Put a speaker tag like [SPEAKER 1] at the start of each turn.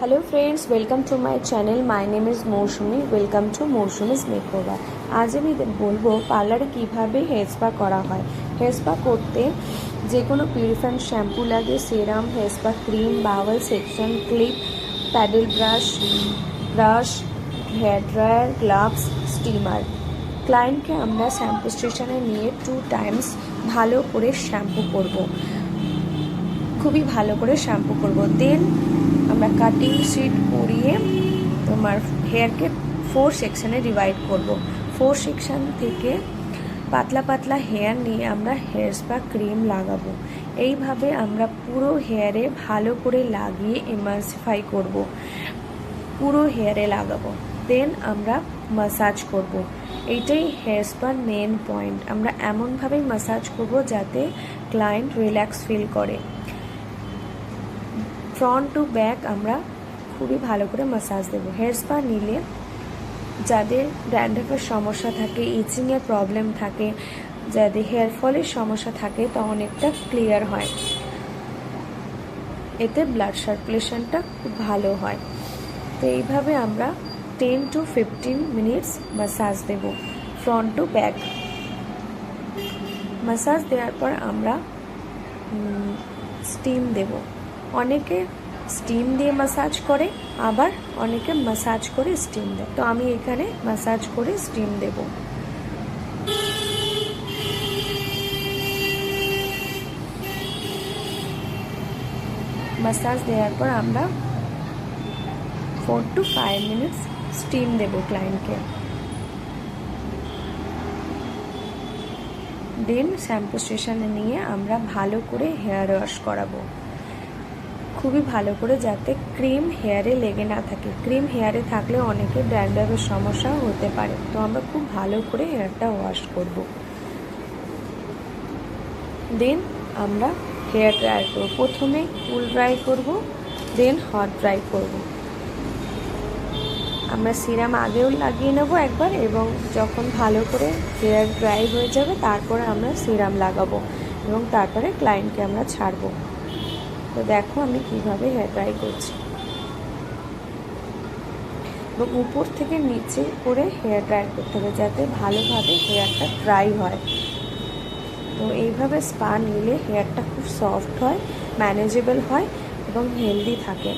[SPEAKER 1] Hello friends, welcome to my channel. My name is Mousumi. Welcome to Mousumi's makeover. आज আমি বলবো পার্লারে কিভাবে হেয়ার স্পা করা হয়। হেয়ার স্পা করতে যে কোনো পিউরিফাইং শ্যাম্পু লাগে, serum, hair spa cream, bowl section, clip, paddle brush, hair dryer, gloves, steamer. ক্লায়েন্টকে আমরা শ্যাম্পু স্টেশনে নিয়ে 2 টাইমস ভালো করে শ্যাম্পু করব, খুবই ভালো করে শ্যাম্পু করব। দেন আমরা কাটিং শিট করিয়ে তোমার হেয়ারকে 4 সেকশনে ডিভাইড করব। 4 সেকশন থেকে পাতলা পাতলা হেয়ার নিয়ে আমরা হেয়ার স্পা ক্রিম লাগাবো। এইভাবে আমরা পুরো হেয়ারে ভালো করে লাগিয়ে এমালসিফাই করব, পুরো হেয়ারে লাগাবো। দেন আমরা মাসাজ করব। এইটাই হেয়ার স্পার মেন পয়েন্ট। আমরা এমনভাবেই মাসাজ করব যাতে ক্লায়েন্ট রিল্যাক্স ফিল করে। ফ্রন্ট টু ব্যাক আমরা খুবই ভালো করে মাসাজ দেবো। হেয়ার স্পা নিলে যাদের ড্যান্ড্রাফের সমস্যা থাকে, ইচিংয়ের প্রবলেম থাকে, যাদের হেয়ার ফলের সমস্যা থাকে, তা অনেকটা ক্লিয়ার হয়। এতে ব্লাড সার্কুলেশনটা খুব ভালো হয়। তো এইভাবে আমরা 10 to 15 মিনিটস মাসাজ দেব ফ্রন্ট টু ব্যাক। মাসাজ দেওয়ার পর আমরা স্টিম দেব। অনেকে স্টিম দিয়ে মাসাজ করে, আবার অনেকে মাসাজ করে স্টিম দেয়। তো আমি এখানে মাসাজ করে স্টিম দেব। মাসাজ দেওয়ার পর আমরা 4 to 5 মিনিটস স্টিম দেব ক্লায়েন্টকে। দেন শ্যাম্পু স্টেশনে নিয়ে আমরা ভালো করে হেয়ার ওয়াশ করাবো, খুবই ভালো করে, যাতে ক্রিম হেয়ারে লেগে না থাকে। ক্রিম হেয়ারে থাকলে অনেকে ড্যান্ড্রাফের সমস্যা হতে পারে। তো আমরা খুব ভালো করে হেয়ারটা ওয়াশ করব। দেন আমরা হেয়ার ড্রাই করব। প্রথমে কুল ড্রাই করব, দেন হট ড্রাই করব। আমরা সিরাম আগেও লাগিয়ে নেব একবার, এবং যখন ভালো করে হেয়ার ড্রাই হয়ে যাবে তারপরে আমরা সিরাম লাগাবো, এবং তারপরে ক্লায়েন্টকে আমরা ছাড়বো। তো দেখো আমি কিভাবে হেয়ার ড্রাই করছি, এবং উপর থেকে নিচে করে হেয়ার ড্রাই করতে হবে যাতে ভালোভাবে হেয়ারটা ড্রাই হয়। তো এইভাবে স্পা নিলে হেয়ারটা খুব সফট হয়, ম্যানেজেবল হয় এবং হেলদি থাকে।